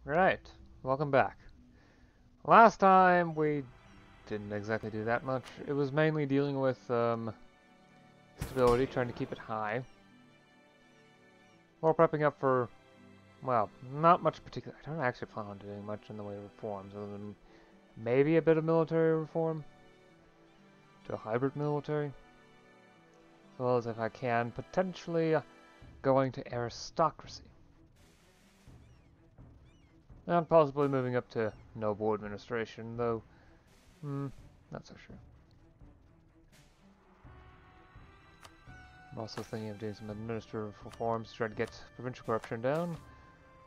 Right, welcome back. Last time we didn't exactly do that much. It was mainly dealing with stability, trying to keep it high. While prepping up for, well, not much particular. I don't actually plan on doing much in the way of reforms, other than maybe a bit of military reform to a hybrid military. As well as if I can, potentially going to aristocracy. And possibly moving up to noble administration, though, not so sure. I'm also thinking of doing some administrative reforms to try to get provincial corruption down,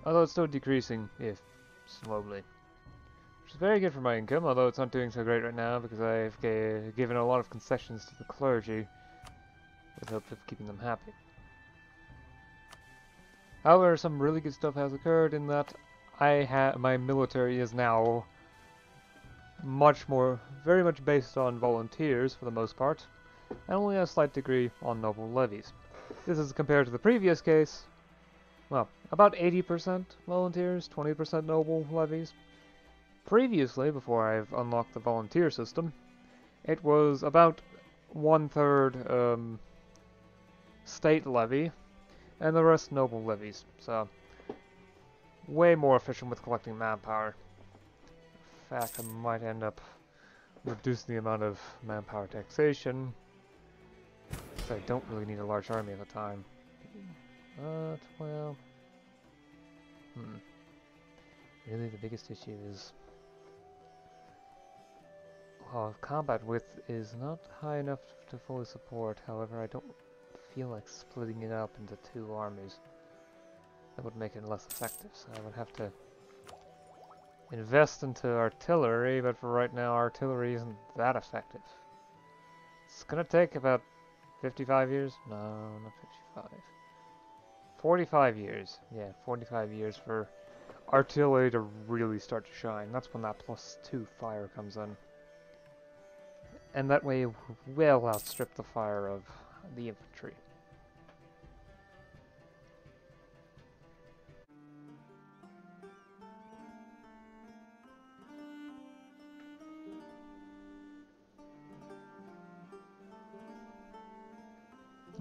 although it's still decreasing, if slowly. Which is very good for my income, although it's not doing so great right now because I've given a lot of concessions to the clergy with hopes of keeping them happy. However, some really good stuff has occurred in that my military is now very much based on volunteers for the most part, and only a slight degree on noble levies. This is compared to the previous case, well, about 80% volunteers, 20% noble levies. Previously, before I've unlocked the volunteer system, it was about 1/3 state levy, and the rest noble levies, so way more efficient with collecting manpower. In fact, I might end up reducing the amount of manpower taxation, so I don't really need a large army at the time. But, well... Really, the biggest issue is... Well, combat width is not high enough to fully support, however, I don't feel like splitting it up into two armies. That would make it less effective, so I would have to invest into artillery, but for right now, artillery isn't that effective. It's gonna take about 55 years? No, not 55. 45 years. Yeah, 45 years for artillery to really start to shine. That's when that +2 fire comes in. And that way it will well outstrip the fire of the infantry.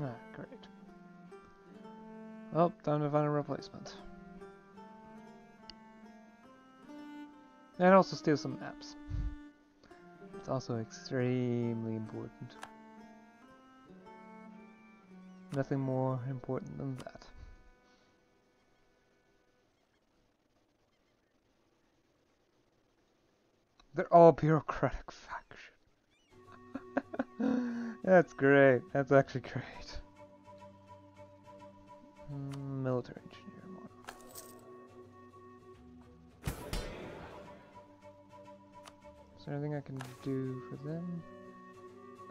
Ah, great. Well, time to find a replacement. And also steal some maps. It's also extremely important. Nothing more important than that. They're all bureaucratic faction. That's great. That's actually great. Military engineer model. Is there anything I can do for them?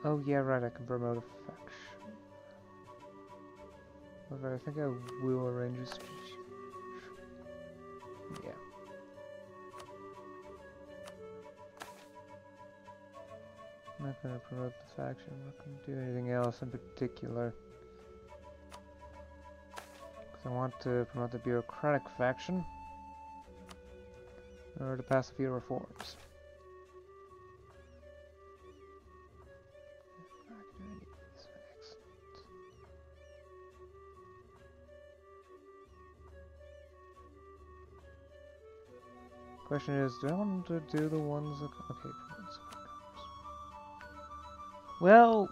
Oh yeah, right, I can promote a faction. However, I think I will arrange a yeah. I'm not gonna promote the faction, I'm not gonna do anything else in particular. Because I want to promote the bureaucratic faction in order to pass a few reforms. Question is, do I want to do the ones that... Okay, well,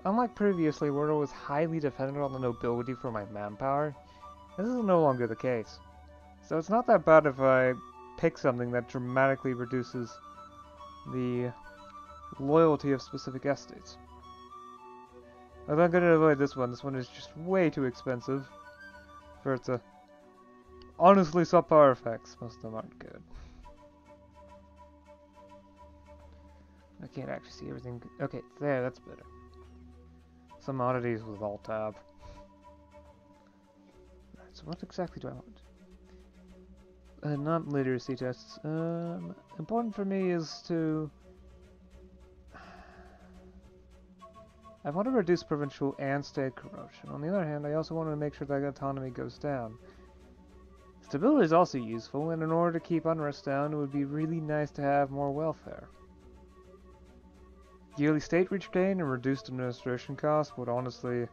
unlike previously where it was highly dependent on the nobility for my manpower, this is no longer the case. So it's not that bad if I pick something that dramatically reduces the loyalty of specific estates. Although I'm going to avoid this one. This one is just way too expensive for it to... Honestly, subpar effects. Most of them aren't good. I can't actually see everything. Okay, there, that's better. Some oddities with Alt-Tab. Right, so what exactly do I want? Not literacy tests. Important for me is to... I want to reduce provincial and state corruption. On the other hand, I also want to make sure that autonomy goes down. Stability is also useful, and in order to keep unrest down, it would be really nice to have more welfare. Yearly state reach gain and reduced administration costs would honestly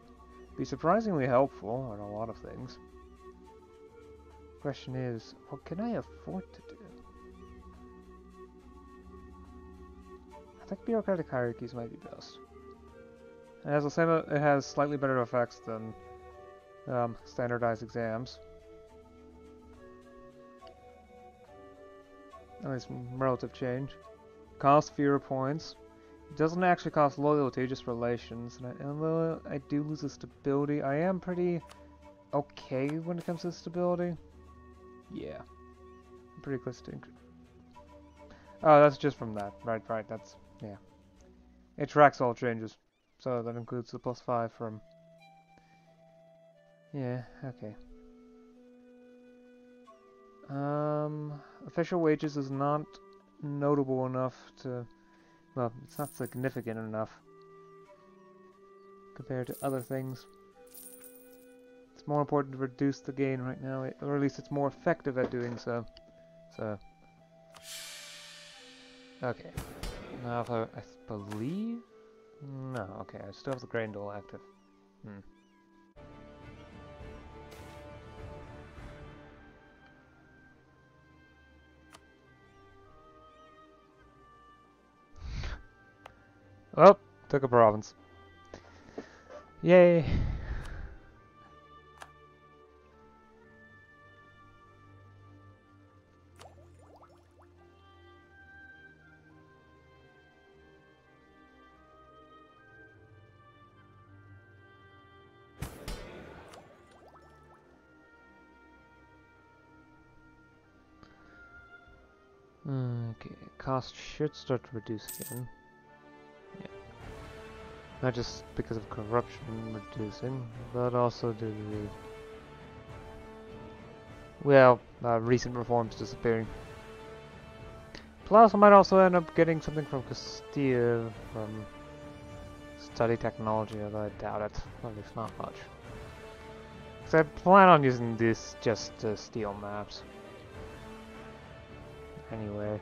be surprisingly helpful on a lot of things. Question is, what can I afford to do? I think bureaucratic hierarchies might be best. It has the same. It has slightly better effects than standardized exams. At least relative change. Cost fewer points. It doesn't actually cost loyalty, just relations. And although I do lose the stability, I am pretty okay when it comes to stability. Yeah, I'm pretty close to. Oh, that's just from that. Right. That's yeah. It tracks all changes, so that includes the +5 from. Yeah. Okay. Official wages is not notable enough to. Well, it's not significant enough compared to other things. It's more important to reduce the gain right now, or at least it's more effective at doing so. So, okay. Now, if I believe, no. Okay, I still have the grain dole active. Oh, took a province. Yay! Okay, cost should start to reduce again. Yeah. Not just because of corruption reducing, but also due to recent reforms disappearing. Plus, I might also end up getting something from Castile from study technology, although I doubt it. Or at least not much. Because I plan on using this just to steal maps. Anyway.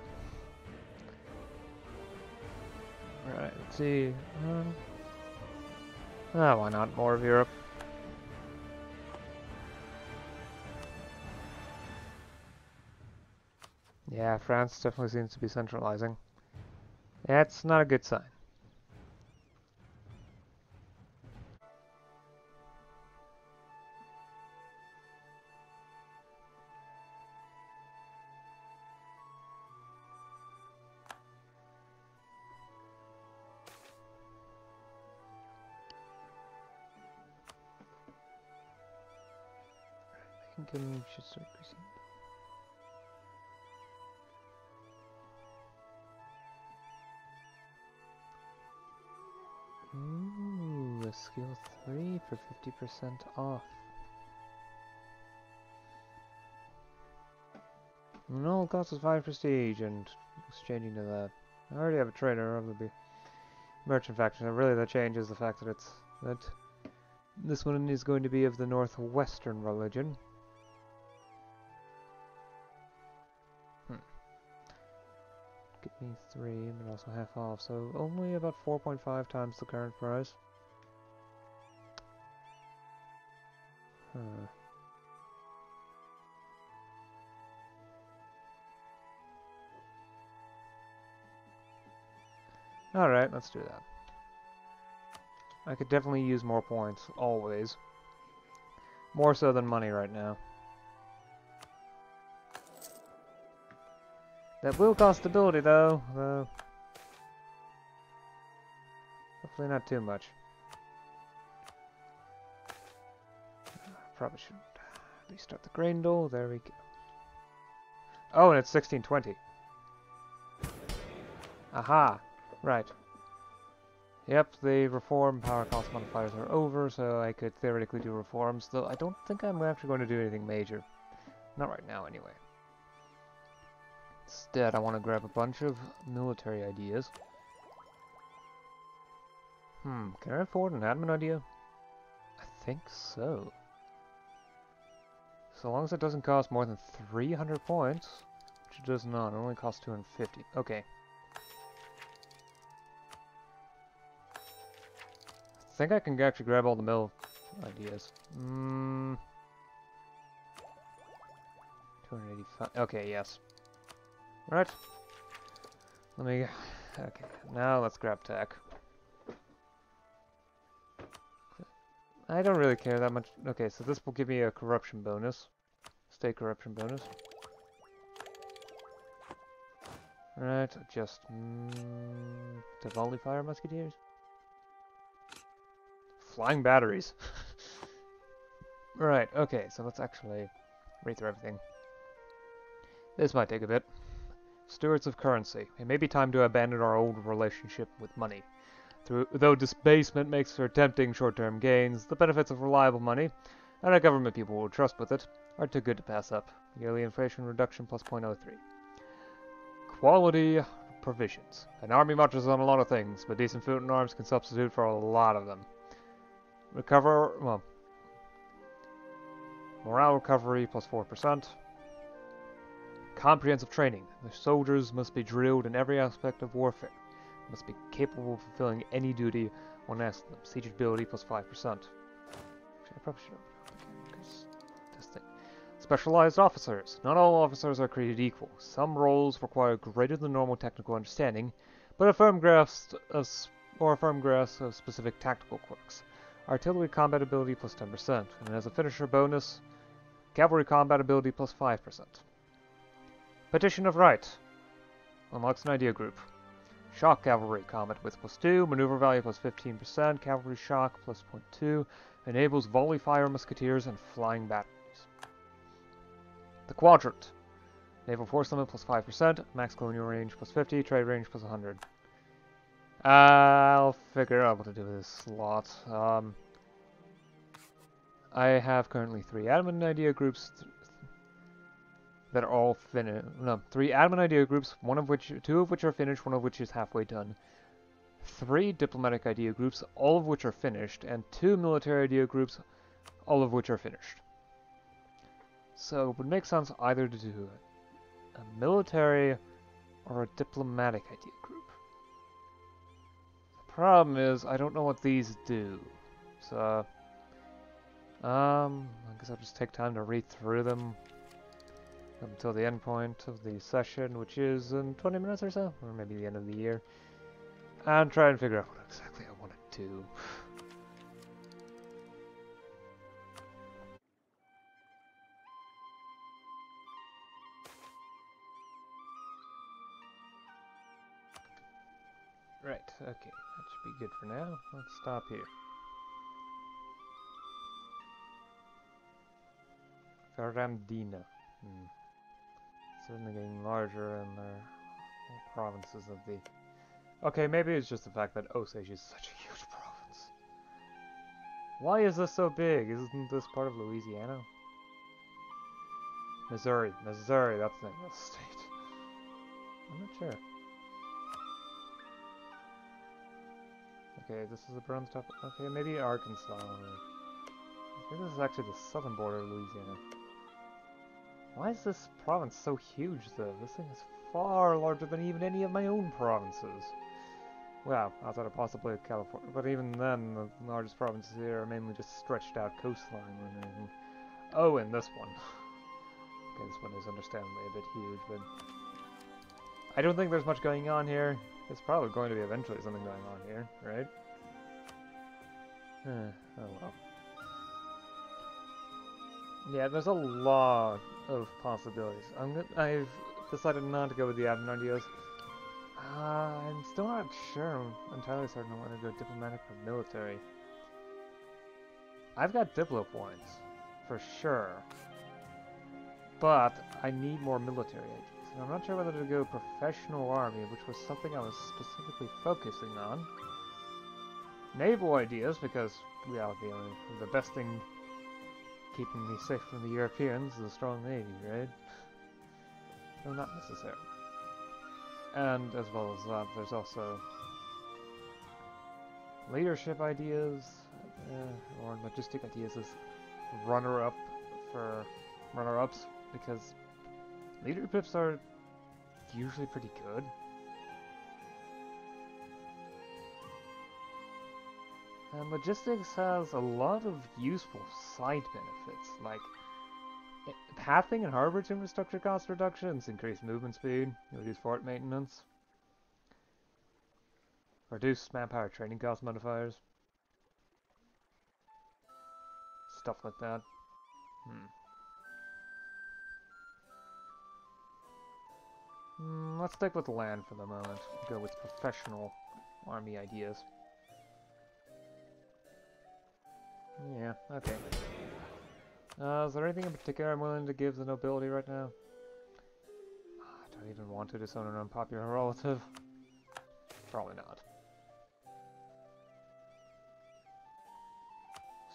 Alright, let's see. Why not more of Europe? Yeah, France definitely seems to be centralizing. That's not a good sign. Income should start increasing. Ooh, a skill 3 for 50% off. No, it costs us 5 prestige, and exchanging to that. I already have a trader of the merchant faction, and really that changes the fact that this one is going to be of the northwestern religion. Give me 3, but also half off, so only about 4.5 times the current price. Alright, let's do that. I could definitely use more points, always. More so than money right now. That will cost stability though, hopefully not too much. Probably should restart the grain dole, there we go. Oh, and it's 1620. Aha! Right. Yep, the reform power cost modifiers are over, so I could theoretically do reforms, though I don't think I'm actually going to do anything major. Not right now, anyway. Instead, I want to grab a bunch of military ideas. Can I afford an admin idea? I think so. So long as it doesn't cost more than 300 points, which it does not. It only costs 250. Okay. I think I can actually grab all the mill ideas. 285. Okay, yes. Right. Let me... Okay, now let's grab tech. I don't really care that much. Okay, so this will give me a corruption bonus. State corruption bonus. Right, just... the volley fire musketeers? Flying batteries. Right, okay, so let's actually read through everything. This might take a bit. Stewards of currency. It may be time to abandon our old relationship with money. Though disbasement makes for tempting short-term gains, the benefits of reliable money, and a government people will trust with it, are too good to pass up. Yearly inflation reduction plus 0.03. Quality provisions. An army marches on a lot of things, but decent food and arms can substitute for a lot of them. Morale recovery plus 4%. Comprehensive training. The soldiers must be drilled in every aspect of warfare. Must be capable of fulfilling any duty when asked them. Siege ability plus 5%. Actually, I probably should have this thing. Specialized officers. Not all officers are created equal. Some roles require greater than normal technical understanding, but a firm grasp of specific tactical quirks. Artillery combat ability plus 10%, and as a finisher bonus, cavalry combat ability plus 5%. Petition of Right. Unlocks an idea group. Shock cavalry, combat width plus 2, maneuver value plus 15%, cavalry shock plus 0.2, enables volley fire musketeers and flying batteries. The Quadrant. Naval force limit plus 5%, max colonial range plus 50, trade range plus 100. I'll figure out what to do with this slot. I have currently 3 admin idea groups that are all finished. No, 3 admin idea groups, 2 of which are finished, 1 of which is halfway done. 3 diplomatic idea groups, all of which are finished, and 2 military idea groups, all of which are finished. So it would make sense either to do a military or a diplomatic idea group. The problem is, I don't know what these do. So, I guess I'll just take time to read through them until the end point of the session, which is in 20 minutes or so, or maybe the end of the year, and try and figure out what exactly I want to do. Right, okay, that should be good for now. Let's stop here. Ferrandina. Certainly getting larger in their provinces of the... Okay, maybe it's just the fact that Osage is such a huge province. Why is this so big? Isn't this part of Louisiana? Missouri, that's the name of the state. I'm not sure. Okay, this is the bronze top. Okay, maybe Arkansas. I think this is actually the southern border of Louisiana. Why is this province so huge, though? This thing is far larger than even any of my own provinces. Well, outside of possibly California, but even then, the largest provinces here are mainly just stretched out coastline and anything. Oh, and this one. Okay, this one is understandably a bit huge, but I don't think there's much going on here. It's probably going to be eventually something going on here, right? Oh well. Yeah, there's a lot of possibilities. I've decided not to go with the admin ideas. I'm still not sure. I'm entirely certain I want to go diplomatic or military. I've got Diplo points, for sure. But I need more military ideas. And I'm not sure whether to go professional army, which was something I was specifically focusing on. Naval ideas, because, yeah, the best thing keeping me safe from the Europeans is a strong navy, right? No, not necessarily. And as well as that, there's also leadership ideas, or logistic ideas as runner-up for runner-ups, because leaderships are usually pretty good. And logistics has a lot of useful side benefits, like pathing and harborage infrastructure cost reductions, increased movement speed, reduce fort maintenance, reduce manpower training cost modifiers, stuff like that. Let's stick with land for the moment. Go with professional army ideas. Yeah, okay. Is there anything in particular I'm willing to give the nobility right now? I don't even want to disown an unpopular relative. Probably not.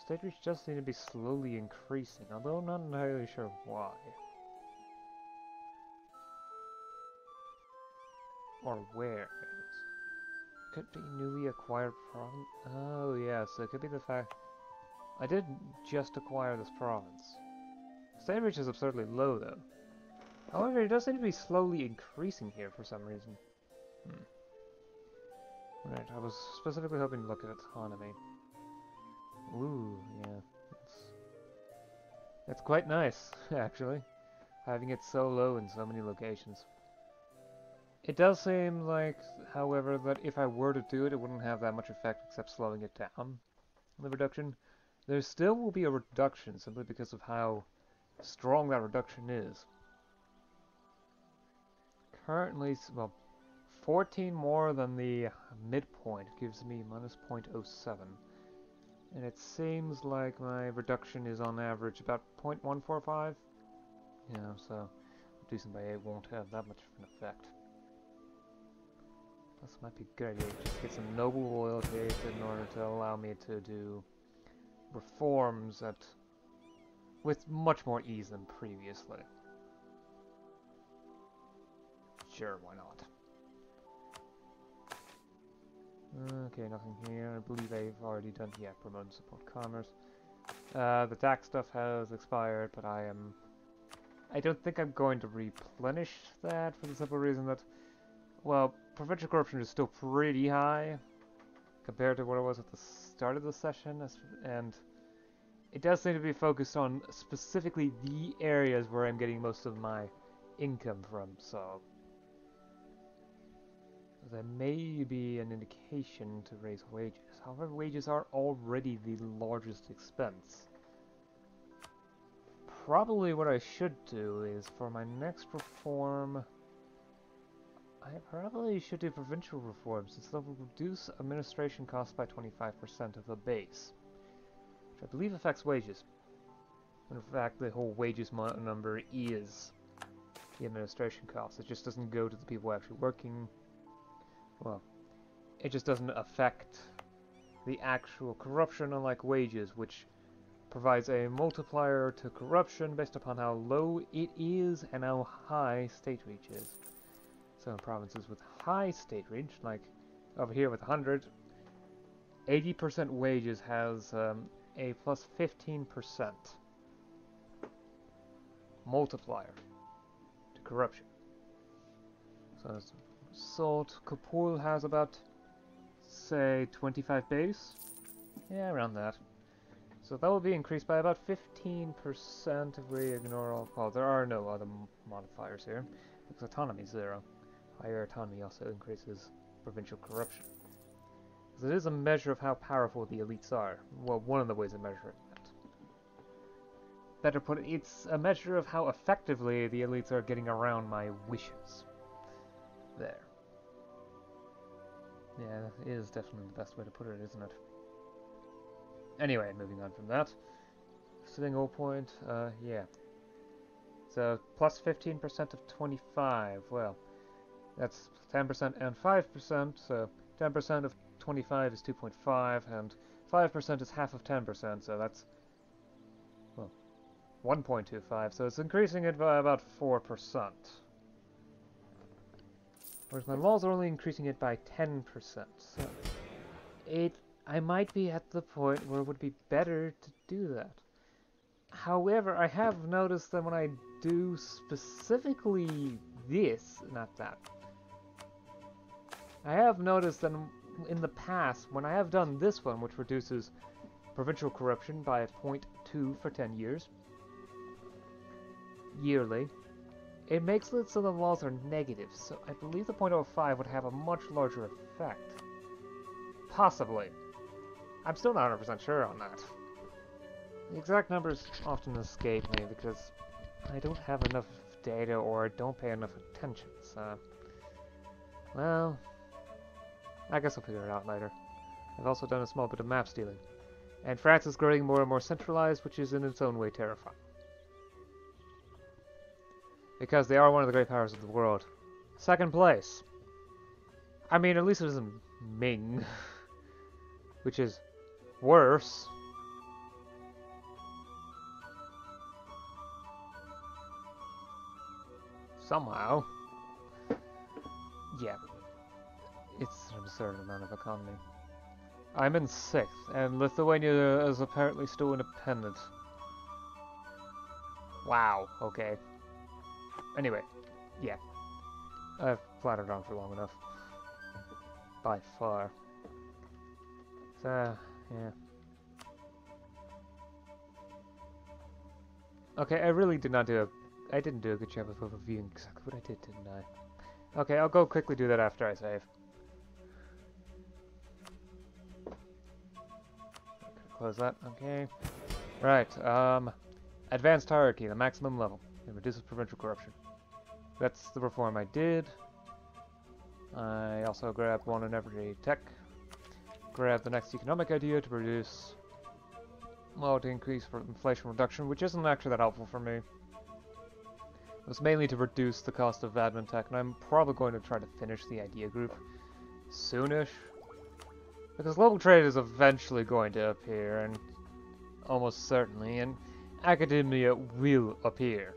State reach just seem to be slowly increasing, although I'm not entirely sure why. Or where it is. Could be newly acquired province. Oh yes, it could be the fact I did just acquire this province. State reach is absurdly low though. However, it does seem to be slowly increasing here for some reason. Right, I was specifically hoping to look at autonomy. Ooh, yeah. It's quite nice, actually, having it so low in so many locations. It does seem like, however, that if I were to do it, it wouldn't have that much effect except slowing it down, the reduction. There still will be a reduction simply because of how strong that reduction is. Currently, well, 14 more than the midpoint gives me minus 0.07. And it seems like my reduction is on average about 0.145. Yeah, so reducing by 8 won't have that much of an effect. Plus, it might be a good idea to just get some noble loyalty in order to allow me to do reforms with much more ease than previously. Sure, why not? Okay, nothing here. I believe I've already done, yeah, promote and support commerce. The tax stuff has expired, but I don't think I'm going to replenish that for the simple reason that, well, provincial corruption is still pretty high compared to what it was at the start of the session, and it does seem to be focused on specifically the areas where I'm getting most of my income from, so there may be an indication to raise wages. However, wages are already the largest expense. Probably what I should do is, for my next reform, I probably should do provincial reforms, since that will reduce administration costs by 25% of the base, which I believe affects wages. In fact, the whole wages number is the administration costs. It just doesn't go to the people actually working. Well, it just doesn't affect the actual corruption, unlike wages, which provides a multiplier to corruption based upon how low it is and how high state reach is. So in provinces with high state reach, like over here with 100, 80% wages has a plus 15% multiplier to corruption. So Salt Kapul has about, say, 25 base? Yeah, around that. So that will be increased by about 15% if we ignore all... Well, there are no other modifiers here, because autonomy is 0. Higher autonomy also increases provincial corruption. Because it is a measure of how powerful the elites are. Well, one of the ways of measuring that. Better put it, it's a measure of how effectively the elites are getting around my wishes. There. Yeah, that is definitely the best way to put it, isn't it? Anyway, moving on from that. Single point, yeah. So, plus 15% of 25, well, that's 10% and 5%, so 10% of 25 is 2.5, and 5% is half of 10%, so that's, well, 1.25, so it's increasing it by about 4%. Whereas my laws are only increasing it by 10%, so I might be at the point where it would be better to do that. However, I have noticed that when I do specifically this, not that, I have noticed that in the past, when I have done this one, which reduces provincial corruption by 0.2 for 10 years, yearly, it makes it so the laws are negative, so I believe the 0.05 would have a much larger effect. Possibly. I'm still not 100% sure on that. The exact numbers often escape me because I don't have enough data or don't pay enough attention, so... Well... I guess I'll figure it out later. I've also done a small bit of map stealing. And France is growing more and more centralized, which is in its own way terrifying. Because they are one of the great powers of the world. Second place. I mean, at least it isn't Ming. Which is worse. Somehow. Yeah. It's an absurd amount of economy. I'm in 6th, and Lithuania is apparently still independent. Wow, okay. Anyway, yeah. I've flattered on for long enough. By far. So, yeah. Okay, I really did not do a... I didn't do a good job of overviewing exactly what I did, didn't I? Okay, I'll go quickly do that after I save. Close that, okay. Right, advanced hierarchy, the maximum level. It reduces provincial corruption. That's the reform I did. I also grabbed one in every tech. Grab the next economic idea to produce... Well, to increase for inflation reduction, which isn't actually that helpful for me. It was mainly to reduce the cost of admin tech, and I'm probably going to try to finish the idea group soonish. Because global trade is eventually going to appear, and almost certainly, and academia will appear.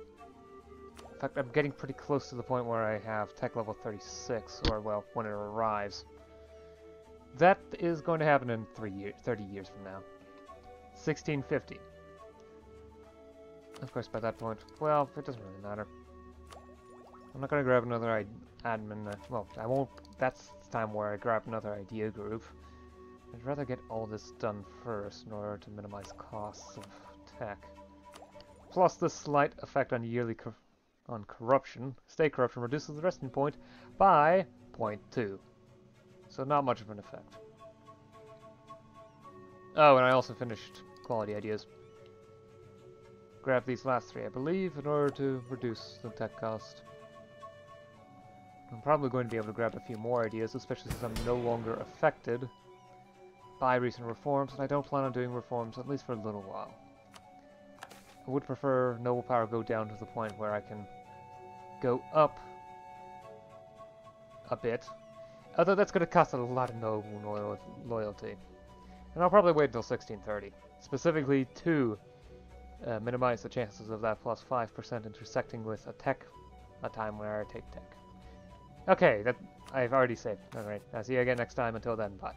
In fact, I'm getting pretty close to the point where I have tech level 36, or well, when it arrives. That is going to happen in 30 years from now. 1650. Of course, by that point, well, it doesn't really matter. I'm not going to grab another admin, well, I won't, that's the time where I grab another idea group. I'd rather get all this done first in order to minimize costs of tech. Plus the slight effect on yearly corruption. State corruption reduces the resting point by 0.2. So not much of an effect. Oh, and I also finished quality ideas. Grab these last 3, I believe, in order to reduce the tech cost. I'm probably going to be able to grab a few more ideas, especially since I'm no longer affected by recent reforms, and I don't plan on doing reforms at least for a little while. I would prefer noble power go down to the point where I can go up a bit, although that's going to cost a lot of noble loyalty. And I'll probably wait until 1630, specifically to minimize the chances of that plus 5% intersecting with a time where I take tech. Okay, that I've already saved. Alright, I'll see you again next time. Until then, bye.